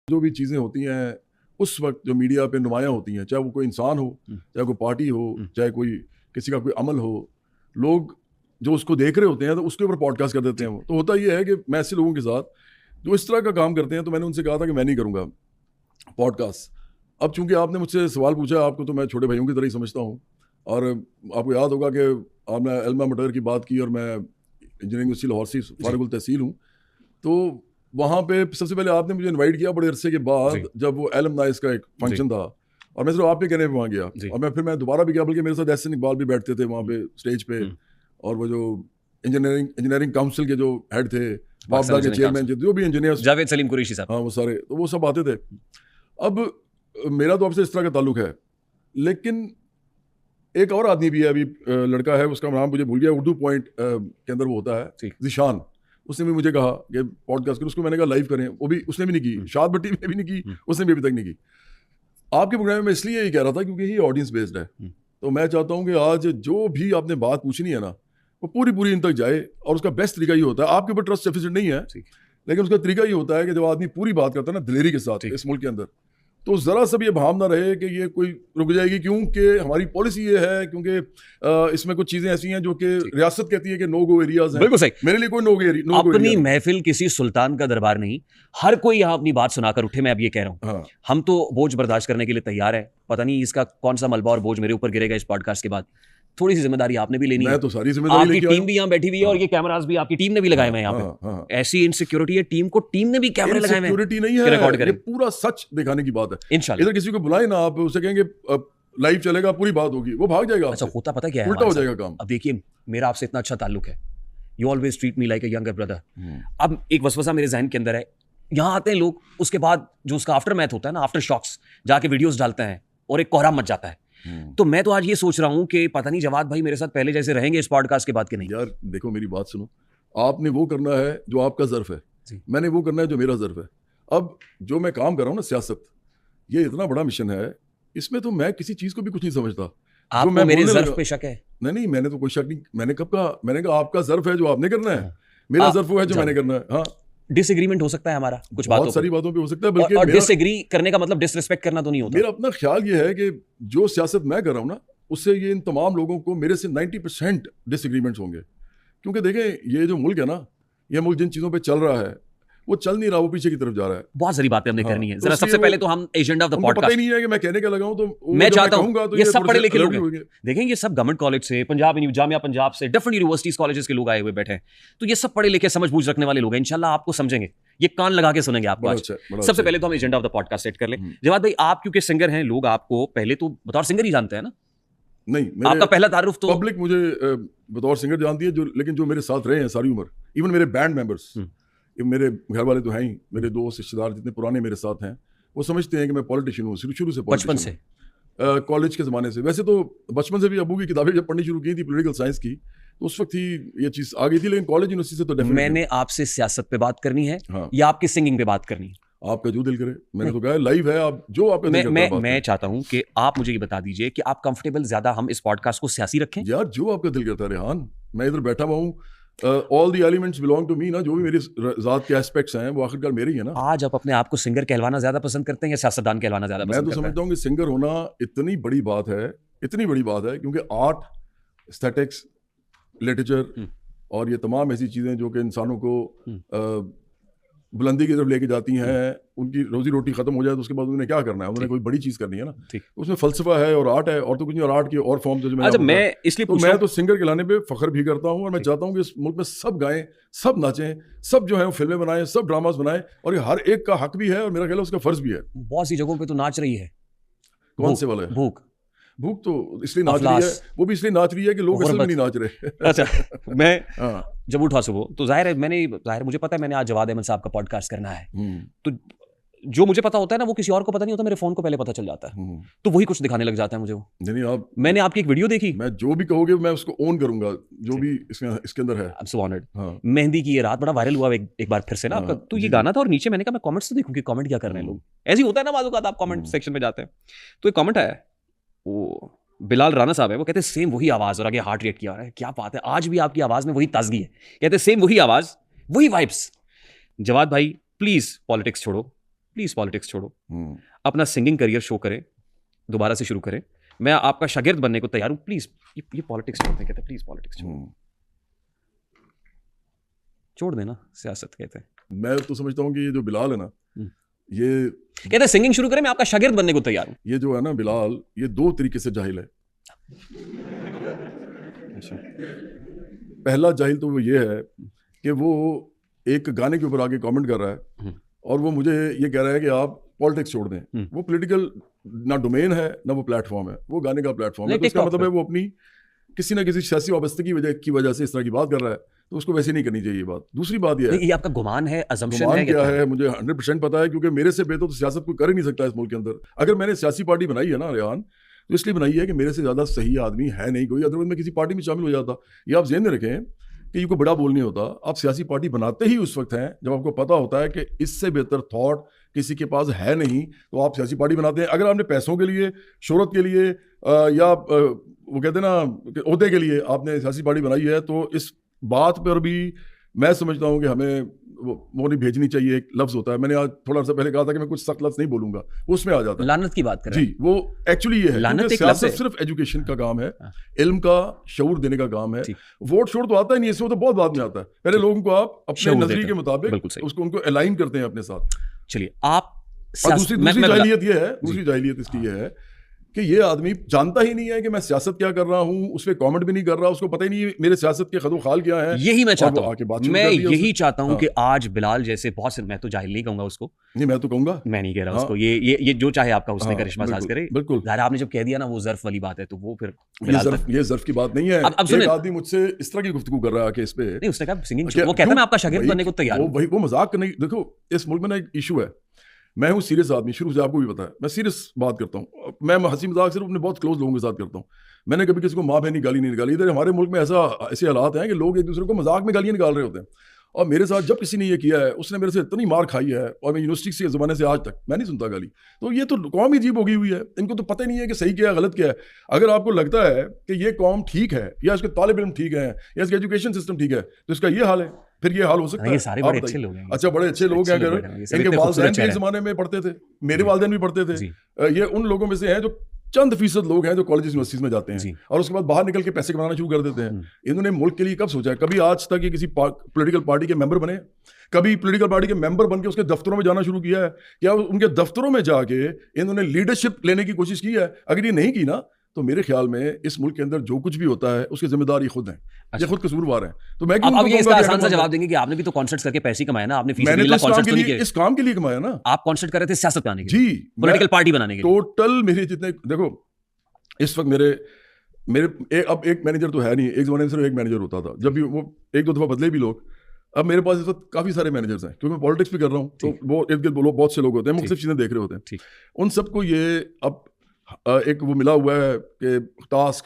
जो भी चीज़ें होती हैं उस वक्त जो मीडिया पे नुमायाँ होती हैं, चाहे वो कोई इंसान हो, चाहे कोई पार्टी हो, चाहे कोई किसी का कोई अमल हो, लोग जो उसको देख रहे होते हैं तो उसके ऊपर पॉडकास्ट कर देते हैं वो। तो होता ये है कि मैं ऐसे लोगों के साथ जो इस तरह का काम करते हैं, तो मैंने उनसे कहा था कि मैं नहीं करूँगा पॉडकास्ट। अब चूंकि आपने मुझसे सवाल पूछा, आपको तो मैं छोटे भाइयों की तरह ही समझता हूँ, और आपको याद होगा कि आपने एल्मा मटर की बात की और मैं इंजीनियरिंग यूनिवर्सिटी लाहौर से फारिगुल तहसील हूँ। तो वहाँ पे सबसे पहले आपने मुझे इनवाइट किया बड़े अरसे के बाद, जब वो एलमनाइज का एक फंक्शन था, और मैं सिर्फ आपके कहने पे वहाँ गया, और मैं दोबारा भी गया, बल्कि मेरे साथ एहसन इकबाल भी बैठते थे वहाँ पे स्टेज पे, और वो जो इंजीनियरिंग काउंसिल के जो हेड थे, वापडा के चेयरमैन थे, जो भी इंजीनियर्स, जावेद सलीम कुरैशी साहब, हाँ वो सारे, तो वो सब आते थे। अब मेरा तो आपसे इस तरह का ताल्लुक है, लेकिन एक और आदमी भी है, अभी लड़का है, उसका नाम मुझे भूल गया, उर्दू पॉइंट के अंदर वो होता है, जिशान, उसने भी मुझे कहा कि पॉडकास्ट करें। उसको मैंने कहा लाइव करें, वो भी उसने भी नहीं की, शाद भट्टी में भी नहीं की, उसने भी अभी तक नहीं की। आपके प्रोग्राम में इसलिए यही कह रहा था क्योंकि ये ऑडियंस बेस्ड है। तो मैं चाहता हूँ कि आज जो भी आपने बात पूछनी है ना, वो पूरी इन तक जाए, और उसका बेस्ट तरीका ये होता है, आपके ऊपर ट्रस्ट सफिशिएंट नहीं है, लेकिन उसका तरीका ये होता है कि जब आदमी पूरी बात करता है ना दिलेरी के साथ इस मुल्क के अंदर, तो ज़रा सा भी ये भाव ना रहे कि ये कोई रुक जाएगी, क्योंकि हमारी पॉलिसी ये है, क्योंकि इसमें कुछ चीज़ें ऐसी हैं जो कि रियासत कहती है कि नो गो एरियाज हैं। बिल्कुल सही, मेरे लिए कोई नो गो एरिया, अपनी महफिल किसी सुल्तान का दरबार नहीं, हर कोई यहाँ अपनी बात सुनाकर उठे। मैं अब ये कह रहा हूँ, हाँ। हम तो बोझ बर्दाश्त करने के लिए तैयार है, पता नहीं इसका कौन सा मलबा और बोझ मेरे ऊपर गिरेगा इस पॉडकास्ट के बाद। थोड़ी सी जिम्मेदारी आपने भी लेनी है। मैं तो सारी जिम्मेदारी आपकी टीम भी यहाँ बैठी हुई है, और ये कैमरास भी आपकी टीम ने भी लगाए हुए हैं यहाँ पे। ऐसी इनसिक्योरिटी है टीम को, टीम ने भी कैमरे लगाए हुए हैं। सिक्योरिटी नहीं है, रिकॉर्ड करें, ये पूरा सच दिखाने की बात है। इंशाल्लाह इधर किसी को बुलाए ना, आप उसे कहेंगे लाइव चलेगा, पूरी बात होगी, वो भाग जाएगा। अच्छा, होता पता क्या है, उल्टा हो जाएगा काम। अब देखिए, मेरा आपसे इतना अच्छा ताल्लुक है, you always treat me like a younger brother. अब एक वसवसा मेरे जहन के अंदर है, यहाँ आते हैं लोग, उसके बाद जो उसका आफ्टर मैथ होता है ना, आफ्टर शॉक्स, जाके वीडियोस डालते हैं और एक कोहराम मच जाता है। तो मैं तो आज ये सोच रहा हूं कि पता नहीं जवाद भाई मेरे साथ पहले जैसे रहेंगे इस पॉडकास्ट के बाद के नहीं। यार देखो, मेरी बात सुनो, आपने वो करना है जो आपका ज़र्फ है, मैंने वो करना है जो मेरा ज़र्फ है। अब जो मैं काम कर रहा हूँ ना, सियासत, ये इतना बड़ा मिशन है, इसमें तो मैं किसी चीज़ को भी कुछ नहीं समझता। आपको मेरे ज़र्फ पे शक है? नहीं, मैंने तो कोई शक नहीं। मैंने कब कहा? मैंने कहा आपका ज़र्फ है जो आपने करना है, मेरा ज़र्फ वो है जो मैंने करना है। हाँ, डिसएग्रीमेंट हो सकता है हमारा कुछ बातों, बहुत सारी बातों पे हो सकता है, बल्कि और डिसएग्री करने का मतलब डिसरिस्पेक्ट करना तो नहीं होता। मेरा अपना ख्याल ये है कि जो सियासत मैं कर रहा हूँ ना, उससे ये इन तमाम लोगों को मेरे से 90% डिसएग्रीमेंट्स होंगे। क्योंकि देखें, ये जो मुल्क है ना, ये मुल्क जिन चीज़ों पे चल रहा है वो चल नहीं रहा, वो पीछे की तरफ जा रहा है। बहुत सारी बातें हमने करनी है। जरा सबसे पहले तो हम एजेंडा ऑफ द पॉडकास्ट, पता ही नहीं है कि मैं कहने का लगाऊं, तो मैं चाहता हूं तो ये सब पढ़े लिखे लोग देखें, ये सब गवर्नमेंट कॉलेज से, पंजाब जामिया पंजाब से, डिफरेंट यूनिवर्सिटीज कॉलेजेस के लोग आए हुए बैठे हैं, तो ये सब पढ़े लिखे समझ बूझ रखने वाले लोग हैं। इंशाल्लाह आपको समझेंगे, ये कान लगा के सुनेंगे आपको आज। सबसे पहले तो हम agenda of the podcast set कर लें। जवाद भाई, आप क्योंकि सिंगर हैं, लोग आपको पहले तो बतौर सिंगर ही जानते हैं ना? नहीं, आपका पहला तारुफ तो पब्लिक मुझे बतौर सिंगर जानती है, जो लेकिन जो मेरे साथ रहे हैं सारी उम्र, इवन मेरे बैंड मेंबर्स, मेरे घर वाले तो हैं ही, मेरे दोस्त रिश्तेदार जितने पुराने मेरे साथ हैं, वो समझते हैं कि मैं पॉलिटिशियन हूँ शुरू से, बचपन से, कॉलेज के ज़माने से। वैसे तो बचपन से भी अबू की किताबें जब पढ़नी शुरू की थी पॉलिटिकल साइंस की, तो उस वक्त ही ये चीज़ आ गई थी, लेकिन कॉलेज यूनिवर्सिटी से तो डेफिनेटली। मैंने आपसे सियासत पे बात करनी है या आपकी सिंगिंग पे बात करनी है? आपका जो दिल करे। मैंने तो कहा लाइव है, आप जो आपका दिल करता है। मैं चाहता हूं कि आप मुझे ये बता दीजिए कि आप कंफर्टेबल ज्यादा हम इस पॉडकास्ट को सियासी रखें? यार जो आपका दिल करता है रेहान, मैं इधर बैठा हुआ हूँ, all the elements belong to me ना, जो भी मेरी जात के एस्पेक्ट्स हैं वो आखिरकार मेरे ही है ना। आज आप अपने आप को सिंगर कहलवाना ज्यादा पसंद करते हैं या सियासतदान कहलवाना ज्यादा पसंद करते हैं? मैं तो समझता हूँ कि सिंगर होना इतनी बड़ी बात है, क्योंकि आर्ट, एस्थेटिक्स, लिटरेचर और ये तमाम ऐसी चीज़ें जो कि इंसानों को बुलंदी की तरफ लेके जाती हैं, उनकी रोजी रोटी खत्म हो जाए तो उसके बाद उन्हें क्या करना है, उन्होंने कोई बड़ी चीज़ करनी है ना। उसमें फलसफा है और आर्ट है, और तो कुछ नहीं, और आर्ट की और फॉर्म जो मैं तो सिंगर कहलाने पे फख्र भी करता हूँ, और मैं चाहता हूँ कि इस मुल्क में सब गाएं, सब नाचें, सब जो है वो फिल्में बनाएं, सब ड्रामास बनाएं, और ये हर एक का हक भी है और मेरा ख्याल है उसका फर्ज भी है। बहुत सी जगहों पे तो नाच रही है। कौन से वाला है? भूख तो इसलिए नाच रही है, वो भी इसलिए नाच रही है कि लोग असल में नहीं नाच रहे। अच्छा, मैं जब उठा सुबह तो जाहिर है मुझे पता है मैंने आज जवाद अहमद साहब का पॉडकास्ट करना है, तो जो मुझे पता होता है ना वो किसी और को पता नहीं होता, मेरे फोन को पहले पता चल जाता है, तो वही कुछ दिखाने लग जाता है मुझे वो। नहीं आप, मैंने आपकी एक वीडियो देखी, मैं जो भी कहोगे मैं उसको ओन करूंगा, जो भी इसके अंदर है। I'm so honored। मेहंदी की ये रात बड़ा वायरल हुआ एक बार फिर से ना आपका, तो ये गाना था, और नीचे मैंने कहा मैं कमेंट्स तो देखूं कि कमेंट क्या कर रहे हैं लोग। ऐसे ही होता है ना बाजू का, आप कमेंट सेक्शन में जाते हैं तो एक कमेंट आया, वो बिलाल राणा साहब है, वो कहते हैं सेम वही आवाज, और आगे हार्ट रिएक्ट किया, है क्या बात है, आज भी आपकी आवाज में वही ताजगी है, कहते हैं सेम वही आवाज, वही वाइब्स। जवाद भाई प्लीज पॉलिटिक्स छोड़ो, प्लीज पॉलिटिक्स छोड़ो, अपना सिंगिंग करियर शो करें, दोबारा से शुरू करें, मैं आपका शागिर्द बनने को तैयार हूं, प्लीज ये पॉलिटिक्स छोड़ दें, कहते हैं प्लीज पॉलिटिक्स छोड़ देना, सियासत कहते हैं। मैं तो समझता हूँ कि ये जो बिलाल है ना, ये कहते हैं सिंगिंग शुरू करें, मैं आपका शागिर्द बनने को तैयार हूं। ये जो है ना बिलाल, ये 2 तरीके से जाहिल है। पहला जाहिल तो वो ये है कि वो एक गाने के ऊपर आके कमेंट कर रहा है और वो मुझे ये कह रहा है कि आप पॉलिटिक्स छोड़ दें। वो पॉलिटिकल ना डोमेन है ना वो प्लेटफॉर्म है, वो गाने का प्लेटफॉर्म है। तो इसका मतलब है वो अपनी किसी ना किसी सियासी वाबस्तगी की वजह से इस तरह की बात कर रहा है, तो उसको वैसे नहीं करनी चाहिए बात। दूसरी बात यह है, ये आपका गुमान है, असम्पशन गुमान है, क्या है मुझे 100% पता है, क्योंकि मेरे से बेहतर तो सियासत कोई कर ही नहीं सकता इस मुल्क के अंदर। अगर मैंने सियासी पार्टी बनाई है ना रेहान, तो इसलिए बनाई है कि मेरे से ज़्यादा सही आदमी है नहीं कोई, अदरवाइज मैं किसी पार्टी में शामिल हो जाता। ये आप ज़हन में रखें कि ये कोई बड़ा बोल नहीं होता। आप सियासी पार्टी बनाते ही उस वक्त हैं जब आपको पता होता है कि इससे बेहतर थॉट किसी के पास है नहीं, तो आप सियासी पार्टी बनाते हैं। अगर आपने पैसों के लिए, शोहरत के लिए या वो कहते हैं ना ओहदे के लिए आपने सियासी पार्टी बनाई है, तो इस बात पर भी मैं समझता हूँ कि हमें वो नहीं भेजनी चाहिए। एक लफ्ज़ होता है, मैंने आज थोड़ा सा पहले कहा था कि मैं कुछ सख्त लफ्ज़ नहीं बोलूंगा, उसमें आ जाता है। लानत की बात कर रहे हैं जी, वो एक्चुअली ये है, लानत एक सियासत लफ्ज़ है। सिर्फ एजुकेशन का काम है, इल्म का शऊर देने का काम है। वोट शोर तो आता ही नहीं, इससे वो तो बहुत बाद में आता है। पहले लोगों को आप अपने शऊर नजरिए देते के हैं, मुताबिक बिल्कुल सही। उसको उनको अलाइन करते हैं अपने साथ। चलिए आप और दूसरी जाहिलियत ये है, दूसरी जाहिलियत इसकी ये है कि ये आदमी जानता ही नहीं है कि मैं सियासत क्या कर रहा हूँ, उस पर कमेंट भी नहीं कर रहा, उसको पता ही नहीं मेरे सियासत के खदो खाल क्या है। यही मैं चाहता आके बात हूँ, शुरू मैं कर दिया यही उसने। चाहता हूँ हाँ। कि आज बिलाल जैसे बहुत से, मैं तो जाहिल नहीं कहूंगा उसको, नहीं मैं तो कहूंगा, मैं नहीं कह रहा हाँ। उसको, ये जो चाहे आपका उसने हाँ, करिश्मा साज करे। बिल्कुल। ज़ाहिर आपने जब कह दिया ना वो ज़र्फ वाली बात है, तो वो फिर ये ज़र्फ की बात नहीं है। अब सुनिए। एक आदमी मुझसे इस तरह की गुफ्तगू कर रहा है कि इस पे नहीं, उसने कहा सिंगिंग, क्या- वो कहता है क्यों? मैं आपका शागिर्द वही- बनने को तैयार हूँ। वो मजाक करने देखो, इस मुल्क में ना एक इशू है। मैं हूँ सीरियस आदमी, शुरू से आपको भी पता है, मैं सीरियस बात करता हूँ। मैं हंसी मजाक सिर्फ अपने बहुत क्लोज लोगों के साथ करता हूँ। मैंने कभी किसी को माँ बहन की गाली नहीं निकाली। इधर हमारे मुल्क में ऐसे हालात हैं कि लोग एक दूसरे को मजाक में गालियाँ निकाल रहे होते हैं। और मेरे साथ जब किसी ने ये किया है, उसने मेरे से इतनी मार खाई है, और मैं यूनिवर्सिटी के ज़माने से आज तक मैं नहीं सुनता गाली। तो ये तो कौम ही अजीब हो गई हुई है, इनको तो पता ही नहीं है कि सही क्या है गलत क्या है। अगर आपको लगता है कि ये कौम ठीक है, या इसके तालिब इल्म ठीक है, या इसका एजुकेशन सिस्टम ठीक है, तो इसका ये हाल है, फिर ये हाल हो सकता है। ये सारे आप बड़े बताइए। अच्छे लोग हैं। अच्छा, बड़े अच्छे लोग हैं। अगर इनके वालिदैन भी इस ज़माने में पढ़ते थे, मेरे वालिदैन भी पढ़ते थे। ये उन लोगों में से हैं जो चंद फीसद लोग हैं जो कॉलेज यूनिवर्सिटीज में जाते हैं और उसके बाद बाहर निकल के पैसे कमाना शुरू कर देते हैं। इन्होंने मुल्क के लिए कब सोचा है? कभी आज तक ये किसी पॉलिटिकल पार्टी के मेंबर बने? कभी पॉलिटिकल पार्टी के मेंबर बन के उसके दफ्तरों में जाना शुरू किया है? क्या उनके दफ्तरों में जाके इन्होंने लीडरशिप लेने की कोशिश की है? अगर ये नहीं की ना, तो मेरे ख्याल में इस मुल्क के अंदर जो कुछ भी होता है उसके जिम्मेदार ये खुद हैं। ये खुद कसूरवार हैं। तो मैं अब ये इसका आसान सा जवाब देंगे कि आपने भी तो कॉन्सर्ट करके पैसे कमाए ना, आपने मैंने तो इस काम के लिए कमाया ना। आप कॉन्सर्ट कर रहे थे सियासत में आने के लिए, जी, पॉलिटिकल पार्टी बनाने के लिए। टोटल मेरे जितने, देखो इस वक्त मेरे अब एक मैनेजर तो है नहीं। एक जमाने में सिर्फ एक मैनेजर होता था, जब भी वो 1-2 दफा बदले भी लोग। अब मेरे पास इस वक्त काफी सारे मैनेजर्स हैं, क्योंकि मैं पॉलिटिक्स भी कर रहा हूँ। तो वो इर्द गिर्द बहुत से लोग होते हैं, मुख्तलिफ चीजें देख रहे होते हैं। उन सबको ये अब एक वो मिला हुआ है कि टास्क